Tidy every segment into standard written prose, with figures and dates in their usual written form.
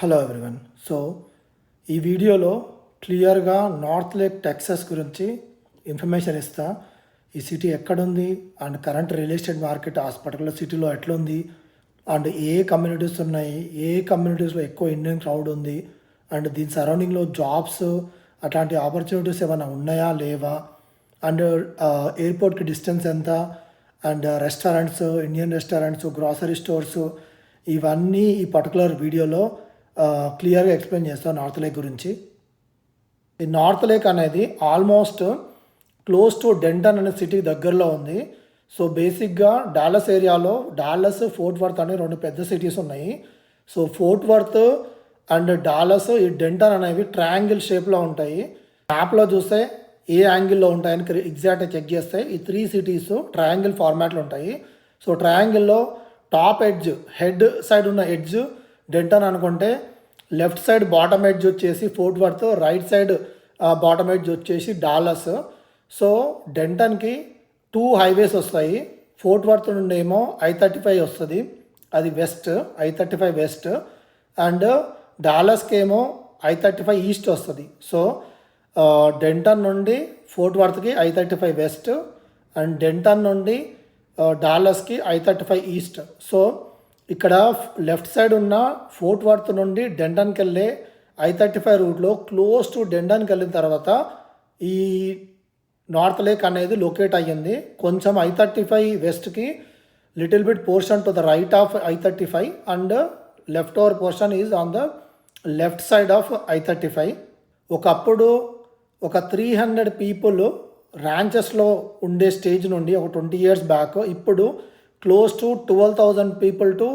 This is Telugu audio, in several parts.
Hello everyone. సో ఈ వీడియోలో క్లియర్గా నార్త్ లేక్ టెక్సస్ గురించి ఇన్ఫర్మేషన్ ఇస్తా. ఈ సిటీ ఎక్కడుంది and current real estate market ఆ పర్టికులర్ సిటీలో ఎట్లుంది అండ్ ఏ కమ్యూనిటీస్ ఉన్నాయి, ఏ కమ్యూనిటీస్లో ఎక్కువ ఇండియన్ క్రౌడ్ ఉంది అండ్ దీని సరౌండింగ్లో జాబ్స్ అట్లాంటి ఆపర్చునిటీస్ ఏమైనా ఉన్నాయా లేవా అండ్ ఎయిర్పోర్ట్కి డిస్టెన్స్ ఎంత and restaurants, Indian restaurants, grocery stores ఇవన్నీ ఈ పర్టికులర్ వీడియోలో క్లియర్గా ఎక్స్ప్లెయిన్ చేస్తాను నార్త్ లేక్ గురించి. ఈ నార్త్ లేక్ అనేది ఆల్మోస్ట్ క్లోజ్ టు డెంటన్ అనే సిటీ దగ్గరలో ఉంది. సో బేసిక్గా డాలస్ ఏరియాలో డాలస్, ఫోర్ట్ వర్త్ అనే రెండు పెద్ద సిటీస్ ఉన్నాయి. So fort worth and Dallas, ఈ డెంటన్ అనేవి ట్రయాంగిల్ షేప్లో ఉంటాయి. మ్యాప్లో చూస్తే ఏ యాంగిల్లో ఉంటాయని ఎగ్జాక్ట్గా చెక్ చేస్తే ఈ త్రీ సిటీస్ ట్రయాంగిల్ ఫార్మాట్లో ఉంటాయి. సో ట్రయాంగిల్లో టాప్ ఎడ్జ్, హెడ్ సైడ్ ఉన్న ఎడ్జ్ డెంటన్ అనుకుంటే, లెఫ్ట్ సైడ్ బాటమ్ ఎడ్జ్ వచ్చేసి Fort Worth, right side bottom edge వచ్చేసి డాలస్. సో డెంటన్కి 2 హైవేస్ వస్తాయి. ఫోర్ట్ వర్త్ నుండి ఏమో I-35 వస్తుంది, అది వెస్ట్, I-35 వెస్ట్. అండ్ డాలస్కి ఏమో I-35 ఈస్ట్ వస్తుంది. సో డెంటన్ నుండి ఫోర్ట్ వర్త్కి I-35 వెస్ట్ అండ్ డెంటన్ నుండి డాలస్కి I-35 ఈస్ట్. సో ఇక్కడ లెఫ్ట్ సైడ్ ఉన్న ఫోర్ట్ వర్త్ నుండి డెంటన్కి వెళ్ళే I-35 రూట్లో క్లోజ్ టు డెంటన్కి వెళ్ళిన తర్వాత ఈ నార్త్ లేక్ అనేది లొకేట్ అయ్యింది. కొంచెం I-35 వెస్ట్కి little bit portion to the right of I-35 and left over portion is on the left side of I-35. ఒకప్పుడు ఒక 300 పీపుల్ ర్యాంచెస్లో ఉండే స్టేజ్ నుండి ఒక 20 years బ్యాక్ ఇప్పుడు close to 12,000 people to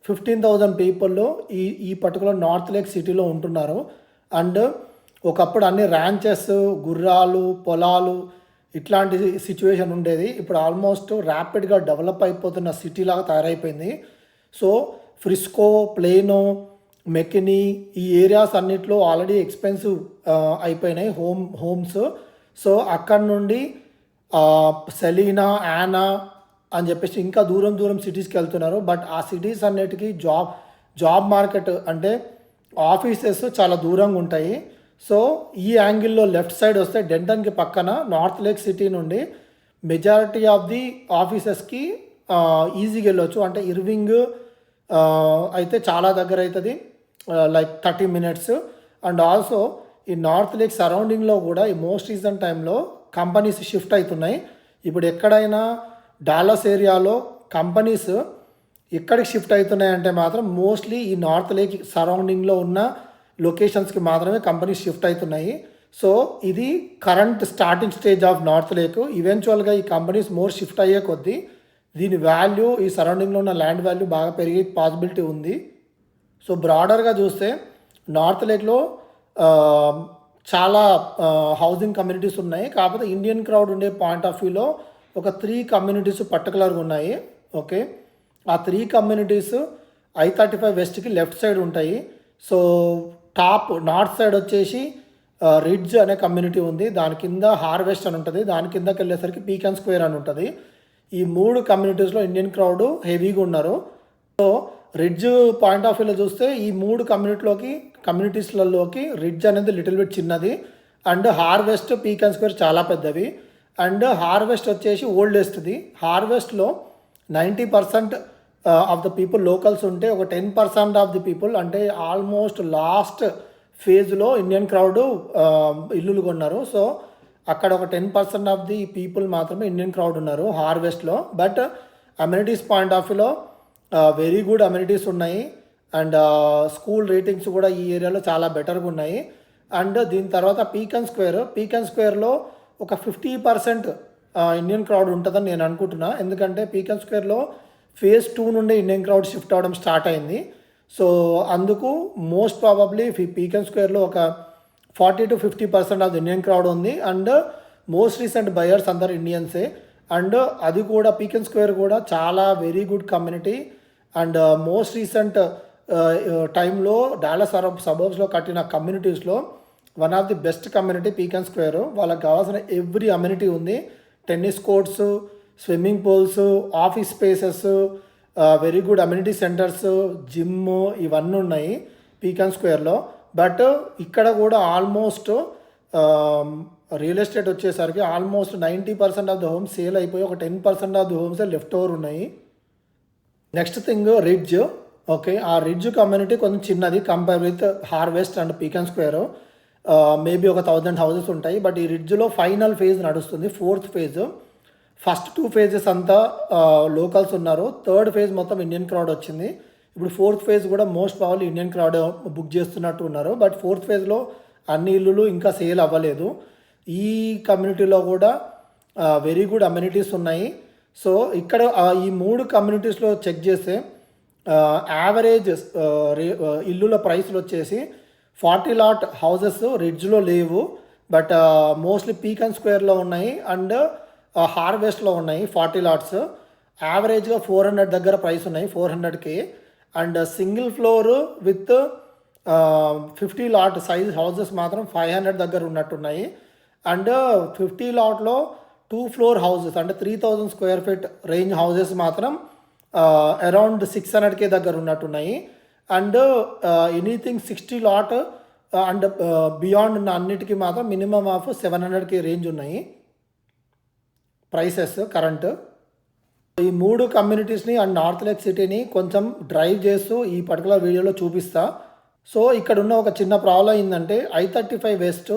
15,000 people ఈ పర్టికులర్ నార్త్ లేక్ సిటీలో ఉంటున్నారు. అండ్ ఒకప్పుడు అన్ని ర్యాంచెస్, గుర్రాలు, పొలాలు ఇట్లాంటి సిచ్యువేషన్ ఉండేది. ఇప్పుడు ఆల్మోస్ట్ ర్యాపిడ్గా డెవలప్ అయిపోతున్న సిటీ లాగా తయారైపోయింది. సో ఫ్రిస్కో, ప్లేనో, మెకినీ ఈ ఏరియాస్ అన్నిట్లో ఆల్రెడీ ఎక్స్పెన్సివ్ అయిపోయినాయి హోమ్స్. సో అక్కడ నుండి సెలీనా, యానా అని చెప్పేసి ఇంకా దూరం దూరం సిటీస్కి వెళ్తున్నారు. బట్ ఆ సిటీస్ అన్నిటికీ జాబ్ మార్కెట్ అంటే ఆఫీసెస్ చాలా దూరంగా ఉంటాయి. సో ఈ యాంగిల్లో లెఫ్ట్ సైడ్ వస్తే డెంటన్కి పక్కన నార్త్ లేక్ సిటీ నుండి మెజారిటీ ఆఫ్ ది ఆఫీసెస్కి ఈజీగా వెళ్ళొచ్చు. అంటే ఇర్వింగ్ అయితే చాలా దగ్గర అవుతుంది, లైక్ 30 minutes. అండ్ ఆల్సో ఈ నార్త్ లేక్ సరౌండింగ్లో కూడా ఈ మోస్ట్ రీసెంట్ టైంలో కంపెనీస్ షిఫ్ట్ అవుతున్నాయి. ఇప్పుడు ఎక్కడైనా డాలస్ ఏరియాలో కంపెనీస్ ఎక్కడికి షిఫ్ట్ అవుతున్నాయంటే మాత్రం మోస్ట్లీ ఈ నార్త్ లేక్ సరౌండింగ్లో ఉన్న లొకేషన్స్కి మాత్రమే కంపెనీస్ షిఫ్ట్ అవుతున్నాయి. సో ఇది current starting stage of North Lake. ఈవెన్చువల్గా ఈ కంపెనీస్ మోర్ షిఫ్ట్ అయ్యే కొద్దీ దీని వాల్యూ, ఈ సరౌండింగ్లో ఉన్న ల్యాండ్ వాల్యూ బాగా పెరిగే పాసిబిలిటీ ఉంది. సో బ్రాడర్గా చూస్తే నార్త్ లేక్లో చాలా హౌసింగ్ కమ్యూనిటీస్ ఉన్నాయి. కాకపోతే ఇండియన్ క్రౌడ్ ఉండే పాయింట్ ఆఫ్ వ్యూలో ఒక 3 కమ్యూనిటీస్ పర్టికులర్గా ఉన్నాయి. ఓకే, ఆ 3 కమ్యూనిటీస్ I-35 వెస్ట్కి లెఫ్ట్ సైడ్ ఉంటాయి. సో టాప్ నార్త్ సైడ్ వచ్చేసి రిడ్జ్ అనే కమ్యూనిటీ ఉంది, దాని కింద హార్వెస్ట్ అని ఉంటుంది, దాని కిందకి వెళ్ళేసరికి పీకన్ స్క్వేర్ అని ఉంటుంది. ఈ 3 కమ్యూనిటీస్లో ఇండియన్ క్రౌడ్ హెవీగా ఉన్నారు. సో రిడ్జ్ పాయింట్ ఆఫ్ వ్యూలో చూస్తే ఈ 3 కమ్యూనిటీస్లలోకి రిడ్జ్ అనేది లిటిల్ బిట్ చిన్నది అండ్ హార్వెస్ట్, పీకన్ స్క్వేర్ చాలా పెద్దవి. అండ్ హార్వెస్ట్ వచ్చేసి ఓల్డెస్ట్ది. హార్వెస్ట్లో 90% ఆఫ్ ద పీపుల్ లోకల్స్ ఉంటే ఒక 10% ఆఫ్ ది పీపుల్ అంటే ఆల్మోస్ట్ లాస్ట్ ఫేజ్లో ఇండియన్ క్రౌడ్ ఇల్లులు కొన్నారు. సో అక్కడ ఒక 10% ఆఫ్ ది పీపుల్ మాత్రమే ఇండియన్ క్రౌడ్ ఉన్నారు హార్వెస్ట్లో. బట్ అమ్యూనిటీస్ పాయింట్ ఆఫ్ వ్యూలో వెరీ గుడ్ అమ్యూనిటీస్ ఉన్నాయి అండ్ స్కూల్ రేటింగ్స్ కూడా ఈ ఏరియాలో చాలా బెటర్గా ఉన్నాయి. అండ్ దీని తర్వాత పీకన్ స్క్వేర్లో ఒక 50% ఇండియన్ క్రౌడ్ ఉంటుందని నేను అనుకుంటున్నా. ఎందుకంటే పీకన్ స్క్వేర్లో phase 2 నుండి ఇండియన్ క్రౌడ్ షిఫ్ట్ అవ్వడం స్టార్ట్ అయింది. సో అందుకు మోస్ట్ ప్రాబబ్లీ పీకన్ స్క్వేర్లో ఒక 40 to 50% ఆఫ్ ఇండియన్ క్రౌడ్ ఉంది. అండ్ మోస్ట్ రీసెంట్ బయర్స్ అందరు ఇండియన్సే. అండ్ అది కూడా పీకన్ స్క్వేర్ కూడా చాలా very good community. And most recent టైంలో డాలస్ సబర్బ్స్లో కట్టిన కమ్యూనిటీస్లో one of the best community Pecan Square. వాళ్ళకి కావాల్సిన ఎవ్రీ అమ్యూనిటీ ఉంది, tennis courts, swimming pools, office spaces, very good amenity centres, gym ఇవన్నీ ఉన్నాయి పీకన్ స్క్వేర్లో. బట్ ఇక్కడ కూడా ఆల్మోస్ట్ రియల్ ఎస్టేట్ వచ్చేసరికి almost 90% of the homes sale అయిపోయి ఒక 10% of the homes left over ఉన్నాయి. Next thing Ridge. ఓకే, ఆ రిడ్జ్ కమ్యూనిటీ కొంచెం చిన్నది compare with Harvest and Pecan Square. Maybe ఒక 1000 హౌసెస్ ఉంటాయి. బట్ ఈ రిడ్జ్లో ఫైనల్ ఫేజ్ నడుస్తుంది, 4th ఫేజ్. ఫస్ట్ 2 ఫేజెస్ అంతా లోకల్స్ ఉన్నారు, 3rd ఫేజ్ మొత్తం ఇండియన్ క్రౌడ్ వచ్చింది. ఇప్పుడు 4th ఫేజ్ కూడా most probably Indian crowd book చేస్తున్నట్టు ఉన్నారు. బట్ 4th ఫేజ్లో అన్ని ఇల్లులు ఇంకా సేల్ అవ్వలేదు. ఈ కమ్యూనిటీలో కూడా వెరీ గుడ్ అమ్యూనిటీస్ ఉన్నాయి. సో ఇక్కడ ఈ 3 కమ్యూనిటీస్లో చెక్ చేస్తే యావరేజ్ ఇల్లుల ప్రైస్లు వచ్చేసి 40 లాట్ హౌసెస్ రిడ్జ్లో లేవు. బట్ మోస్ట్లీ పీకన్ స్క్వేర్లో ఉన్నాయి అండ్ హార్వెస్ట్లో ఉన్నాయి 40 లాట్స్. యావరేజ్గా 400 దగ్గర ప్రైస్ ఉన్నాయి, 400K. And single floor with 50 lot size houses మాత్రం 500 దగ్గర ఉన్నట్టున్నాయి. అండ్ 50 లాట్లో 2 ఫ్లోర్ హౌసెస్ అంటే 3000 స్క్వేర్ ఫీట్ రేంజ్ హౌసెస్ మాత్రం అరౌండ్ 600K దగ్గర ఉన్నట్టున్నాయి. And anything 60 lot and beyond ఉన్న అన్నిటికీ మాత్రం మినిమమ్ ఆఫ్ 700K రేంజ్ ఉన్నాయి ప్రైసెస్ కరెంట్. ఈ 3 కమ్యూనిటీస్ని అండ్ నార్త్ లేక్ సిటీని కొంచెం డ్రైవ్ చేస్తూ ఈ పర్టికులర్ వీడియోలో చూపిస్తా. సో ఇక్కడ ఉన్న ఒక చిన్న ప్రాబ్లం ఏంటంటే I-35 వెస్ట్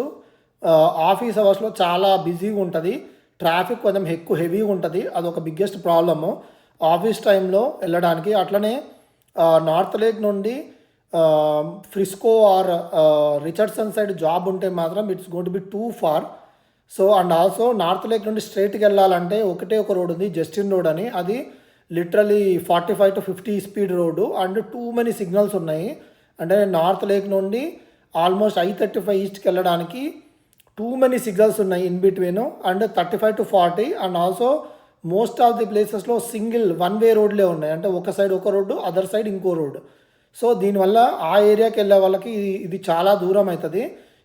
ఆఫీస్ అవర్స్లో చాలా బిజీగా ఉంటుంది, ట్రాఫిక్ కొంచెం ఎక్కువ హెవీగా ఉంటుంది. అదొక బిగ్గెస్ట్ ప్రాబ్లము ఆఫీస్ టైంలో వెళ్ళడానికి. అట్లనే నార్త్ లేక్ నుండి Frisco or Richardson side job ఉంటే మాత్రం it's going to be too far. So and also North Lake నుండి స్ట్రైట్కి వెళ్ళాలంటే ఒకటే ఒక రోడ్ ఉంది, జస్టిన్ రోడ్ అని. అది literally 45 to 50 speed road and too many signals ఉన్నాయి. అంటే నార్త్ లేక్ నుండి ఆల్మోస్ట్ I-35 ఈస్ట్కి వెళ్ళడానికి టూ మెనీ సిగ్నల్స్ ఉన్నాయి in between. And 35 to 40 and also most of the ప్లేసెస్లో సింగిల్ 1 వే రోడ్లే ఉన్నాయి, అంటే ఒక సైడ్ ఒక రోడ్డు అదర్ సైడ్ ఇంకో రోడ్డు. సో దీనివల్ల ఆ ఏరియాకి వెళ్ళే వాళ్ళకి ఇది చాలా దూరం అవుతుంది.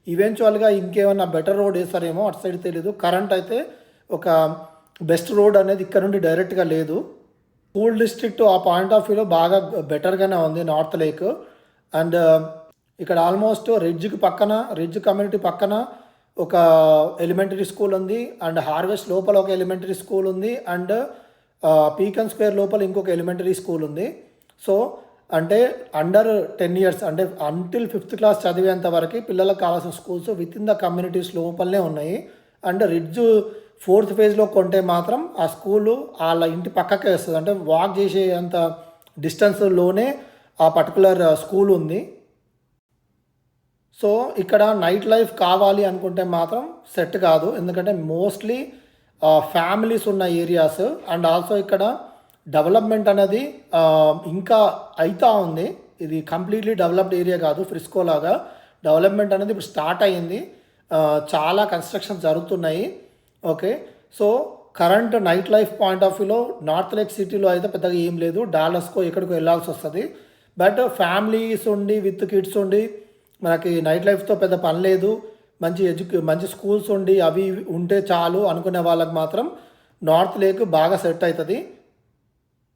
ఈవెన్చువల్గా ఇంకేమన్నా బెటర్ రోడ్ వేస్తారేమో అటు సైడ్ తెలీదు. కరెంట్ అయితే ఒక బెస్ట్ రోడ్ అనేది ఇక్కడ నుండి డైరెక్ట్గా లేదు. స్కూల్ డిస్ట్రిక్ట్ ఆ పాయింట్ ఆఫ్ వ్యూలో బాగా బెటర్గానే ఉంది నార్త్ లేక్. అండ్ ఇక్కడ ఆల్మోస్ట్ రిడ్జ్ కమ్యూనిటీ పక్కన ఒక ఎలిమెంటరీ స్కూల్ ఉంది. అండ్ హార్వెస్ట్ లోపల ఒక ఎలిమెంటరీ స్కూల్ ఉంది. అండ్ పీకన్ స్క్వేర్ లోపల ఇంకొక ఎలిమెంటరీ స్కూల్ ఉంది. సో అంటే అండర్ 10 years అంటే అంటిల్ 5th క్లాస్ చదివేంత వరకు పిల్లలకు కావాల్సిన schools with in the communities లోపలనే ఉన్నాయి. అండ్ రిడ్జ్ 4th ఫేజ్లో కొంటే మాత్రం ఆ స్కూలు వాళ్ళ ఇంటి పక్కకే వస్తుంది, అంటే వాక్ చేసే అంత డిస్టెన్స్లోనే ఆ పర్టికులర్ స్కూల్ ఉంది. సో ఇక్కడ నైట్ లైఫ్ కావాలి అనుకుంటే మాత్రం సెట్ కాదు, ఎందుకంటే మోస్ట్లీ ఫ్యామిలీస్ ఉన్న ఏరియాస్. అండ్ ఆల్సో ఇక్కడ డెవలప్మెంట్ అనేది ఇంకా అవుతూ ఉంది. ఇది కంప్లీట్లీ డెవలప్డ్ ఏరియా కాదు, ఫ్రిస్కో లాగా. డెవలప్మెంట్ అనేది ఇప్పుడు స్టార్ట్ అయ్యింది, చాలా కన్స్ట్రక్షన్స్ జరుగుతున్నాయి. Okay, so current night life point of వ్యూలో నార్త్ లేక్ సిటీలో అయితే పెద్దగా ఏం లేదు, డాలర్స్కో ఎక్కడికో వెళ్ళాల్సి వస్తుంది. బట్ ఫ్యామిలీస్ ఉండి విత్ కిడ్స్ ఉండి మనకి నైట్ లైఫ్తో పెద్ద పని లేదు, మంచి స్కూల్స్ ఉండి అవి ఉంటే చాలు అనుకునే వాళ్ళకి మాత్రం నార్త్ లేక్ బాగా సెట్ అవుతుంది.